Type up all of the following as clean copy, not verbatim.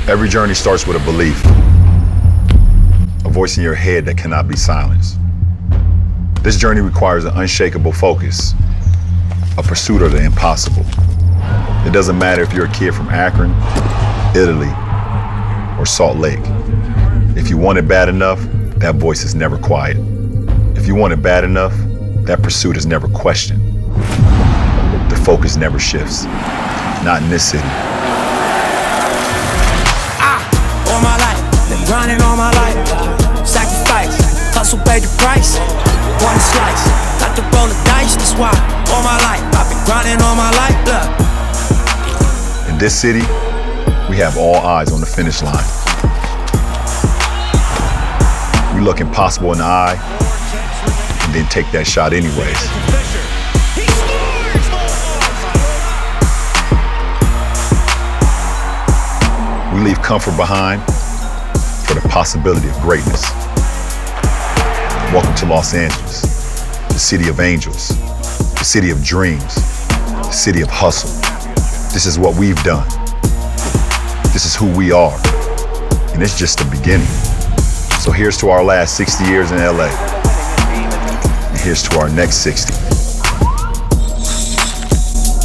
Every journey starts with a belief, a voice in your head that cannot be silenced. This journey requires an unshakable focus, a pursuit of the impossible. It doesn't matter if you're a kid from Akron, Italy, or Salt Lake. If you want it bad enough, that voice is never quiet. If you want it bad enough, that pursuit is never questioned. The focus never shifts. Not in this city. All my life, been grinding all my life. Sacrifice, hustle paid the price. One slice, got to roll the dice, that's why. All my life, I've been grinding all my life, look. In this city, we have all eyes on the finish line. We look impossible in the eye, and then take that shot anyways. We leave comfort behind for the possibility of greatness. Welcome to Los Angeles, the city of angels, the city of dreams, the city of hustle. This is what we've done. This is who we are, and it's just the beginning. So here's to our last 60 years in LA, and here's to our next 60.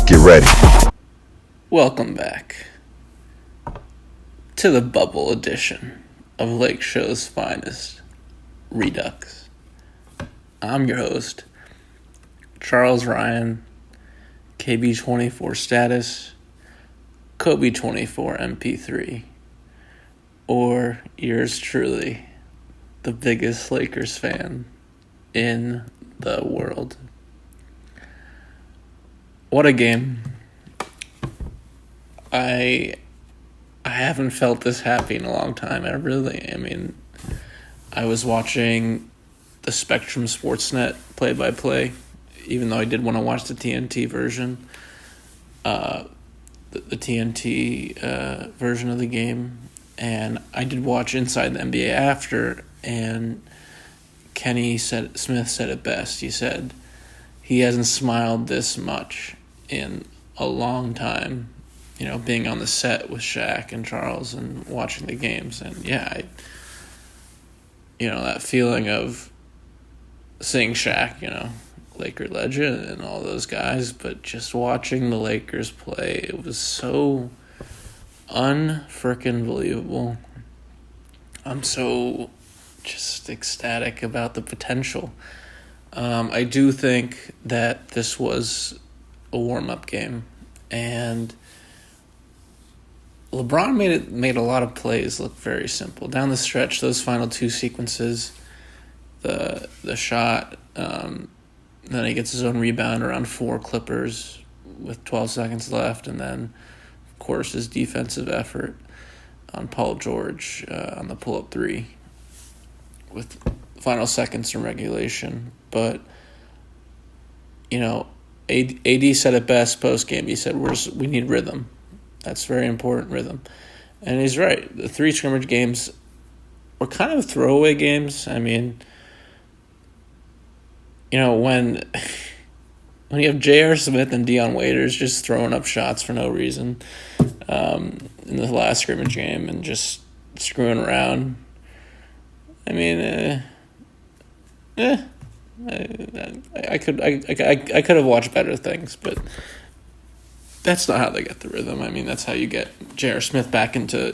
Get ready. Welcome back to the bubble edition of Lakeshow's finest, Redux. I'm your host, Charles Ryan, KB24 status, Kobe24 MP3, or yours truly, the biggest Lakers fan in the world. What a game. I haven't felt this happy in a long time. I mean, I was watching the Spectrum Sportsnet play-by-play, even though I did want to watch the TNT version, the TNT version of the game, and I did watch Inside the NBA after, and Smith said it best. He said he hasn't smiled this much in a long time, you know, being on the set with Shaq and Charles and watching the games. And yeah, that feeling of seeing Shaq, Laker legend and all those guys, but just watching the Lakers play, it was so unfrickin' believable. I'm so just ecstatic about the potential. I do think that this was a warm-up game, and LeBron made a lot of plays look very simple. Down the stretch, those final two sequences, the shot, then he gets his own rebound around 4 Clippers with 12 seconds left, and then, of course, his defensive effort on Paul George on the pull-up 3 with final seconds in regulation. But, AD said it best post-game. He said, we need rhythm. That's very important, rhythm. And he's right. The 3 scrimmage games were kind of throwaway games. I mean, when you have J.R. Smith and Dion Waiters just throwing up shots for no reason in the last scrimmage game and just screwing around, I mean, I could have watched better things, but that's not how they get the rhythm. I mean, that's how you get J.R. Smith back into,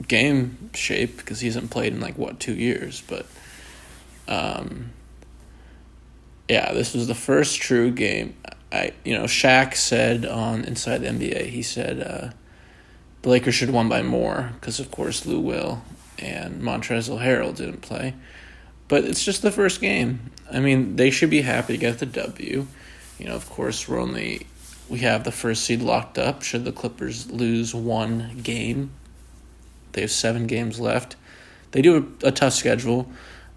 game shape, because he hasn't played in 2 years. But yeah, this was the first true game. Shaq said on Inside the NBA, he said the Lakers should have won by more because, of course, Lou Will and Montrezl Harrell didn't play. But it's just the first game. I mean, they should be happy to get the W. Of course, we have the first seed locked up. Should the Clippers lose one game, they have 7 games left. They do have a tough schedule.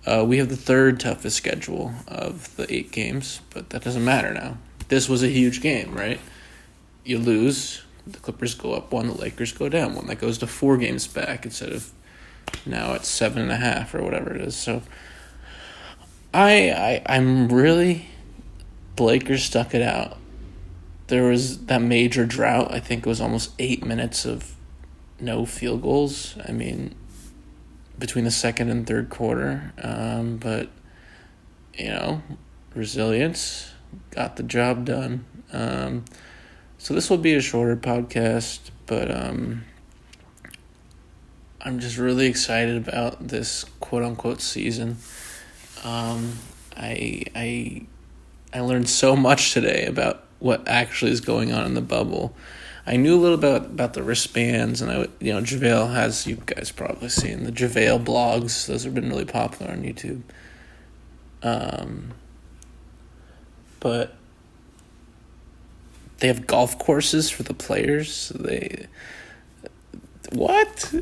We have the 3rd toughest schedule of the 8 games, but that doesn't matter now. This was a huge game, right? You lose, the Clippers go up 1, the Lakers go down 1. That goes to 4 games back instead of now it's 7.5 or whatever it is. So I'm really, the Lakers stuck it out. There was that major drought. I think it was almost 8 minutes of no field goals. I mean, between the second and third quarter. But, resilience got the job done. So this will be a shorter podcast, but I'm just really excited about this quote-unquote season. I learned so much today about what actually is going on in the bubble. I knew a little bit about the wristbands, and JaVale has, you guys probably seen the JaVale blogs. Those have been really popular on YouTube. But they have golf courses for the players. What?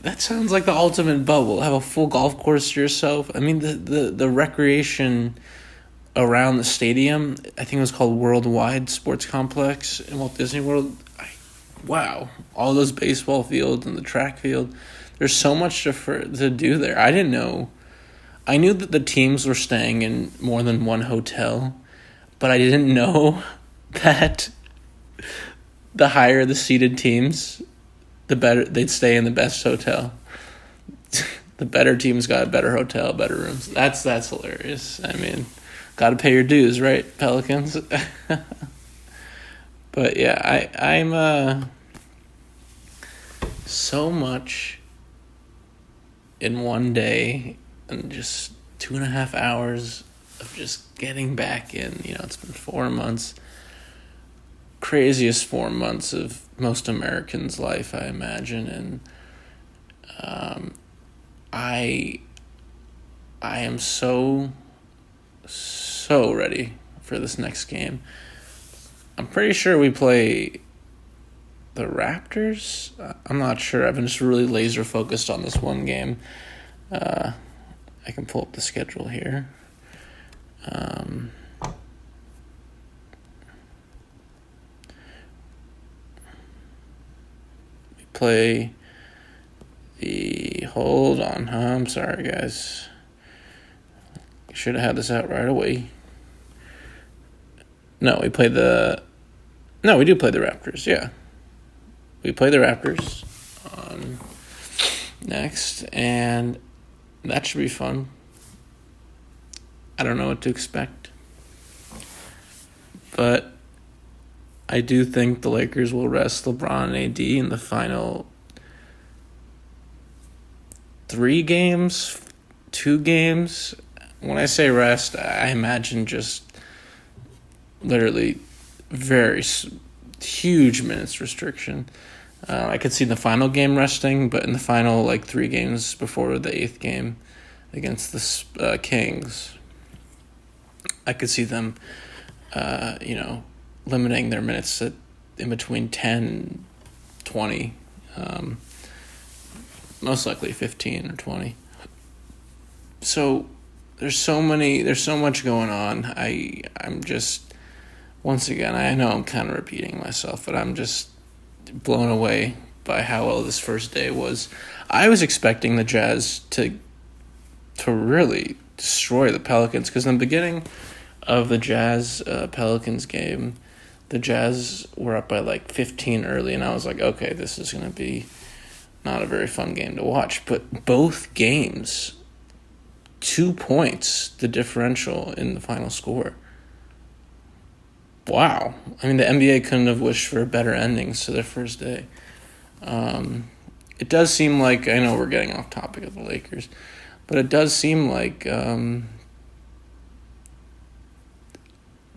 That sounds like the ultimate bubble. Have a full golf course to yourself. I mean, the recreation around the stadium, I think it was called Worldwide Sports Complex in Walt Disney World. Wow. All those baseball fields and the track field. There's so much to do there. I didn't know. I knew that the teams were staying in more than one hotel, but I didn't know that the higher the seated teams, the better they'd stay in the best hotel. The better teams got a better hotel, better rooms. That's hilarious. I mean, got to pay your dues, right, Pelicans? But yeah, I'm so much in one day and just 2.5 hours of just getting back in. It's been 4 months. Craziest 4 months of most Americans' life, I imagine, and I am so ready for this next game. I'm pretty sure we play the Raptors. I'm not sure. I've been just really laser focused on this one game. I can pull up the schedule here. We play hold on, I'm sorry, guys. Should have had this out right away. No, we do play the Raptors, yeah. We play the Raptors on next, and that should be fun. I don't know what to expect, but I do think the Lakers will rest LeBron and AD in the final 3 games, 2 games. When I say rest, I imagine just literally very huge minutes restriction. I could see the final game resting, but in the final 3 games before the 8th game against the Kings, I could see them, limiting their minutes in between 10 and 20, most likely 15 or 20. So there's so much going on. I'm just, once again, I know I'm kind of repeating myself, but I'm just blown away by how well this first day was. I was expecting the Jazz to really destroy the Pelicans, because in the beginning of the Jazz Pelicans game, the Jazz were up by 15 early, and I was like, okay, this is going to be not a very fun game to watch. But both games, 2 points, the differential in the final score. Wow. I mean, the NBA couldn't have wished for better endings to their first day. It does seem like, I know we're getting off topic of the Lakers, but it does seem like the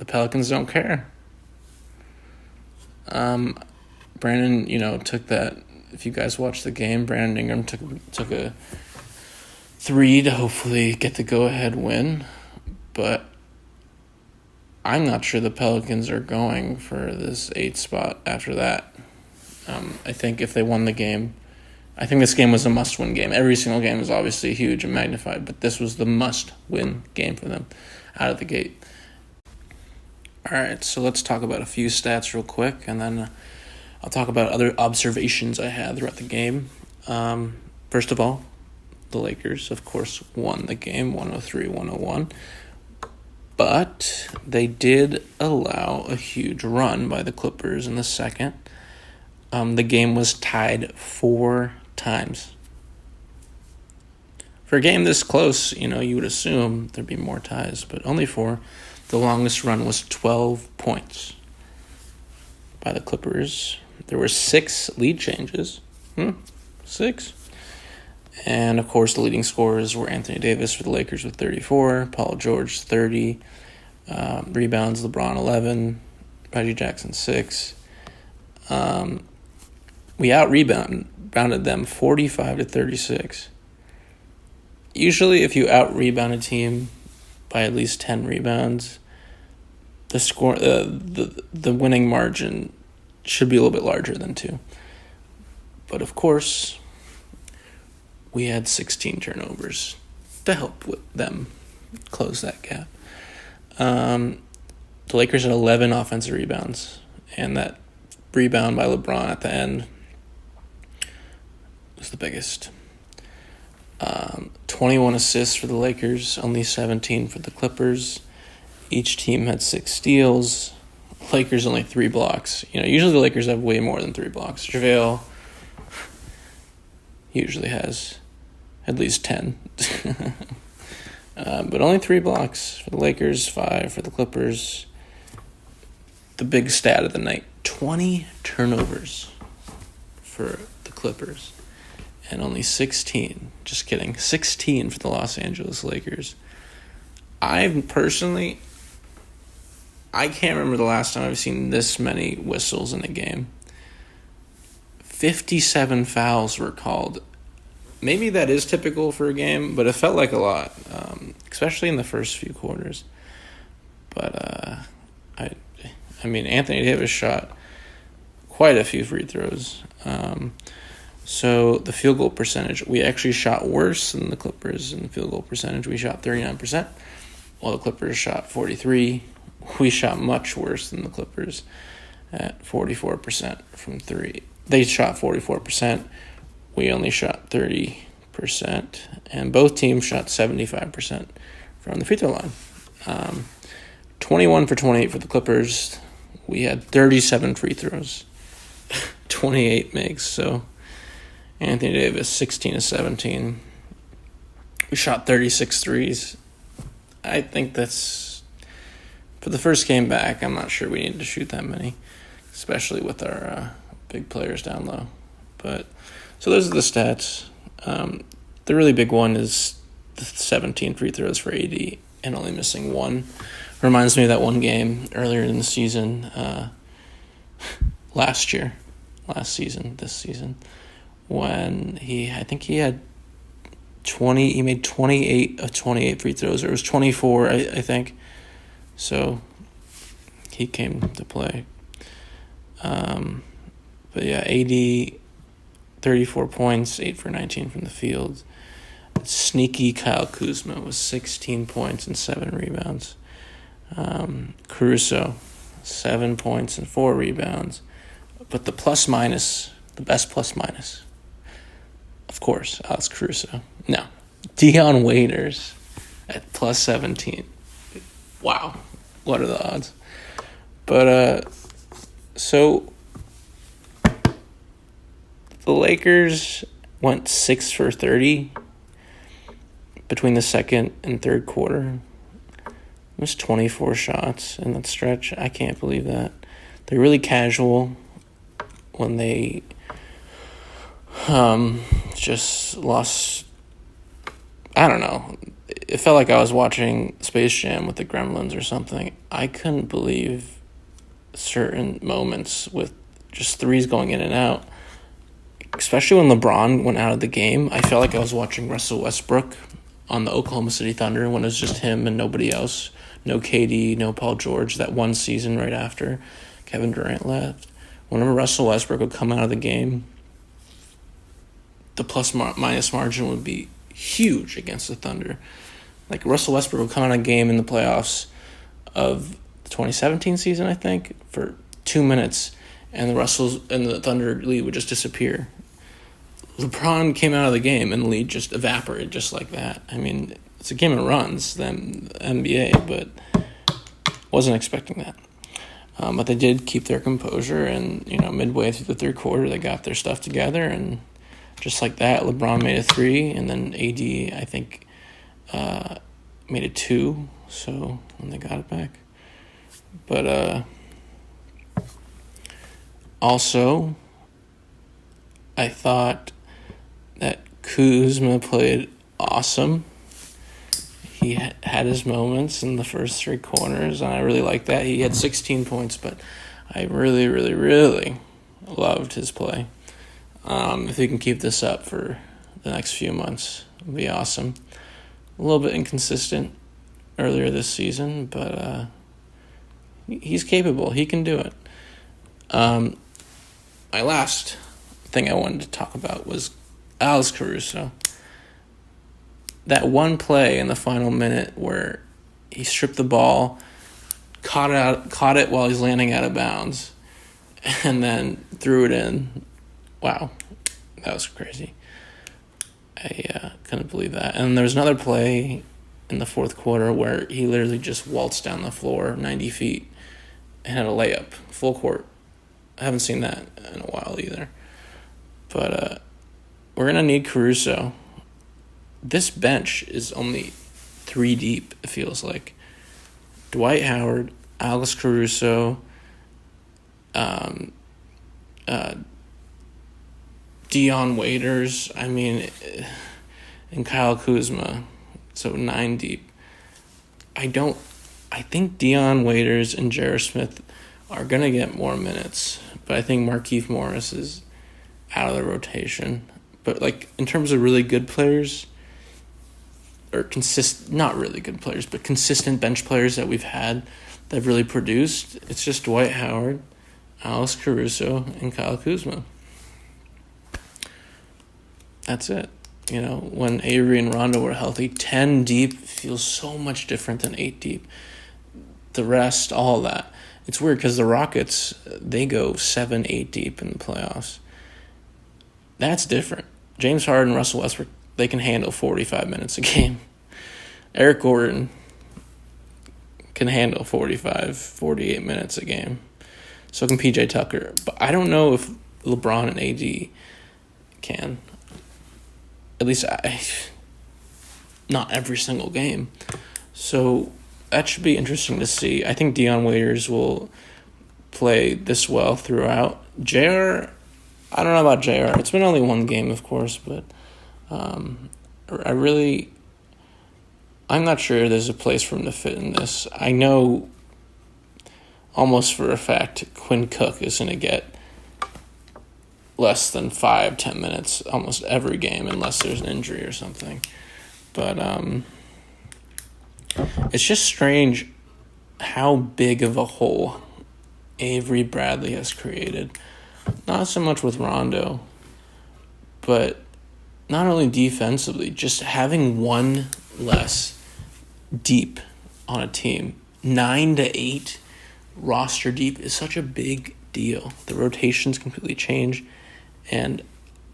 Pelicans don't care. Brandon, took that. If you guys watched the game, Brandon Ingram took a 3 to hopefully get the go-ahead win, but I'm not sure the Pelicans are going for this 8th spot after that. I think if they won the game, I think this game was a must-win game. Every single game is obviously huge and magnified, but this was the must-win game for them out of the gate. All right, so let's talk about a few stats real quick, and then I'll talk about other observations I had throughout the game. First of all, the Lakers, of course, won the game 103-101, but they did allow a huge run by the Clippers in the second. The game was tied 4 times. For a game this close, you would assume there'd be more ties, but only 4. The longest run was 12 points by the Clippers. There were 6 lead changes. 6. And, of course, the leading scorers were Anthony Davis for the Lakers with 34, Paul George 30, rebounds LeBron 11, Reggie Jackson 6. We out-rebounded them 45-36. Usually, if you out-rebound a team by at least 10 rebounds, the winning margin should be a little bit larger than 2. But of course, we had 16 turnovers to help with them close that gap. The Lakers had 11 offensive rebounds, and that rebound by LeBron at the end was the biggest. 21 assists for the Lakers, only 17 for the Clippers. Each team had 6 steals. Lakers only 3 blocks. Usually the Lakers have way more than 3 blocks. JaVale usually has at least 10. But only 3 blocks for the Lakers, 5 for the Clippers. The big stat of the night, 20 turnovers for the Clippers. And only 16, just kidding, 16 for the Los Angeles Lakers. I can't remember the last time I've seen this many whistles in a game. 57 fouls were called. Maybe that is typical for a game, but it felt like a lot, especially in the first few quarters. But, Anthony Davis shot quite a few free throws. So the field goal percentage, we actually shot worse than the Clippers in the field goal percentage. We shot 39%, while the Clippers shot 43%. We shot much worse than the Clippers at 44% from 3. They shot 44%. We only shot 30%. And both teams shot 75% from the free throw line. 21 for 28 for the Clippers. We had 37 free throws. 28 makes, so Anthony Davis, 16-17. We shot 36 threes. I think that's, for the first game back, I'm not sure we needed to shoot that many, especially with our big players down low. But, so those are the stats. The really big one is the 17 free throws for AD and only missing 1. Reminds me of that one game earlier in the season, this season, when he made 28 of 28 free throws, or it was 24, I think. So he came to play. But yeah, AD, 34 points, 8 for 19 from the field. Sneaky Kyle Kuzma was 16 points and 7 rebounds. Caruso, 7 points and 4 rebounds. But the best plus minus, of course, Alex Caruso. No, Dion Waiters at plus 17. Wow, what are the odds? But, so the Lakers went 6 for 30 between the second and third quarter. It was 24 shots in that stretch. I can't believe that. They're really casual when they just lost. I don't know. It felt like I was watching Space Jam with the Gremlins or something. I couldn't believe certain moments with just threes going in and out. Especially when LeBron went out of the game, I felt like I was watching Russell Westbrook on the Oklahoma City Thunder when it was just him and nobody else. No KD, no Paul George, that one season right after Kevin Durant left. Whenever Russell Westbrook would come out of the game, the plus-minus margin would be huge against the Thunder. Like, Russell Westbrook would come out of the game in the playoffs of the 2017 season, I think, for 2 minutes, and the Thunder lead would just disappear. LeBron came out of the game, and the lead just evaporated just like that. I mean, it's a game of runs, the NBA, but wasn't expecting that. But they did keep their composure, and, midway through the third quarter, they got their stuff together, and just like that, LeBron made a 3, and then AD, I think, made a 2, so when they got it back. But also, I thought that Kuzma played awesome. He had his moments in the first 3 quarters, and I really liked that. He had 16 points, but I really, really, really loved his play. If he can keep this up for the next few months, it'll be awesome. A little bit inconsistent earlier this season, but he's capable. He can do it. My last thing I wanted to talk about was Alex Caruso. That one play in the final minute where he stripped the ball, caught it while he's landing out of bounds, and then threw it in. Wow, that was crazy. I couldn't believe that. And there was another play in the fourth quarter where he literally just waltzed down the floor 90 feet and had a layup, full court. I haven't seen that in a while either. But we're going to need Caruso. This bench is only 3 deep, it feels like. Dwight Howard, Alex Caruso, Dion Waiters, and Kyle Kuzma. So 9 deep. I think Dion Waiters and J.R. Smith are going to get more minutes, but I think Markieff Morris is out of the rotation. But, in terms of really good players, or not really good players, but consistent bench players that we've had that have really produced, it's just Dwight Howard, Alex Caruso, and Kyle Kuzma. That's it. When Avery and Rondo were healthy, 10 deep feels so much different than 8 deep. The rest, all that. It's weird because the Rockets, they go 7, 8 deep in the playoffs. That's different. James Harden, Russell Westbrook, they can handle 45 minutes a game. Eric Gordon can handle 45, 48 minutes a game. So can PJ Tucker. But I don't know if LeBron and AD can. At least not every single game. So that should be interesting to see. I think Dion Waiters will play this well throughout. JR, I don't know about JR. It's been only 1 game, of course, but I'm not sure there's a place for him to fit in this. I know almost for a fact Quinn Cook is going to get less than 5-10 minutes almost every game unless there's an injury or something. But it's just strange how big of a hole Avery Bradley has created. Not so much with Rondo, but not only defensively, just having one less deep on a team. 9 to 8 roster deep is such a big deal. The rotations completely change, and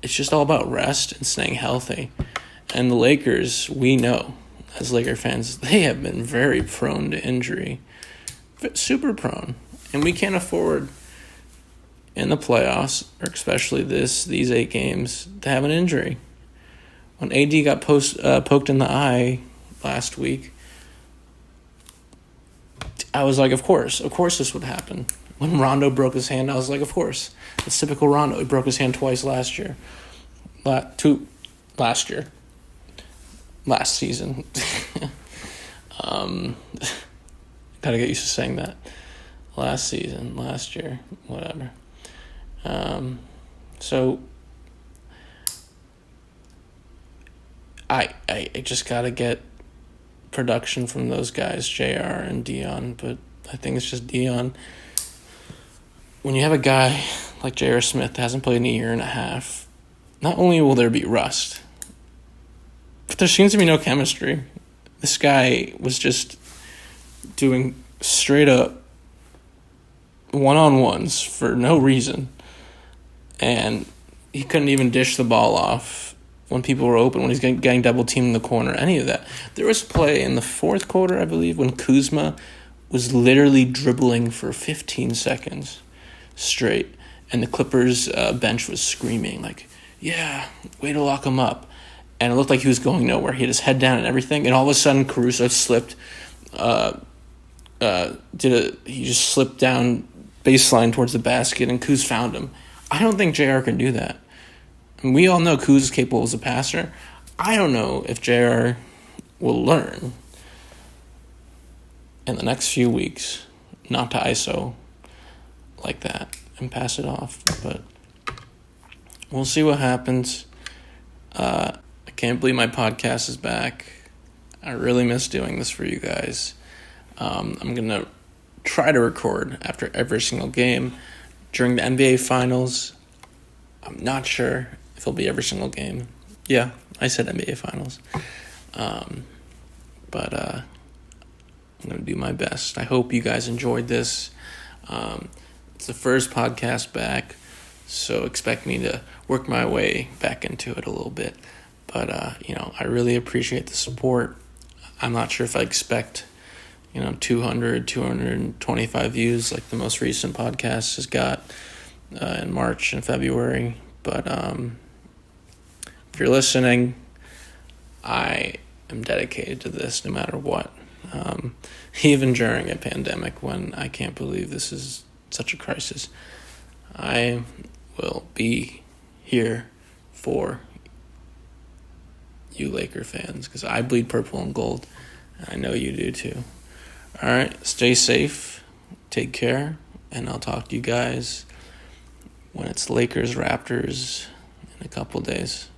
it's just all about rest and staying healthy. And the Lakers, we know, as Laker fans, they have been very prone to injury. Super prone. And we can't afford, in the playoffs, or especially these 8 games, to have an injury. When AD got poked in the eye last week, I was like, of course this would happen. When Rondo broke his hand, I was like, of course. It's typical Rondo. He broke his hand twice last year. Last season. Gotta get used to saying that. Last season, last year, whatever. So I just gotta get production from those guys, JR and Dion, but I think it's just Dion. When you have a guy like J.R. Smith that hasn't played in a year and a half, not only will there be rust, but there seems to be no chemistry. This guy was just doing straight up one-on-ones for no reason. And he couldn't even dish the ball off when people were open, when he's getting double-teamed in the corner, any of that. There was a play in the fourth quarter, I believe, when Kuzma was literally dribbling for 15 seconds straight, and the Clippers bench was screaming like, "Yeah, way to lock him up." And it looked like he was going nowhere. He had his head down and everything, and all of a sudden Caruso slipped. He just slipped down baseline towards the basket, and Kuz found him. I don't think JR can do that. And we all know Kuz is capable as a passer. I don't know if JR will learn in the next few weeks not to ISO like that and pass it off. But we'll see what happens. I can't believe my podcast is back. I really miss doing this for you guys. I'm going to try to record after every single game. During the NBA Finals, I'm not sure if it'll be every single game. Yeah, I said NBA Finals. But I'm going to do my best. I hope you guys enjoyed this. It's the first podcast back, so expect me to work my way back into it a little bit. But, I really appreciate the support. I'm not sure if I expect 200, 225 views like the most recent podcast has got in March and February. But if you're listening, I am dedicated to this no matter what. Even during a pandemic when I can't believe this is such a crisis, I will be here for you Laker fans because I bleed purple and gold. And I know you do too. All right, stay safe, take care, and I'll talk to you guys when it's Lakers Raptors in a couple days.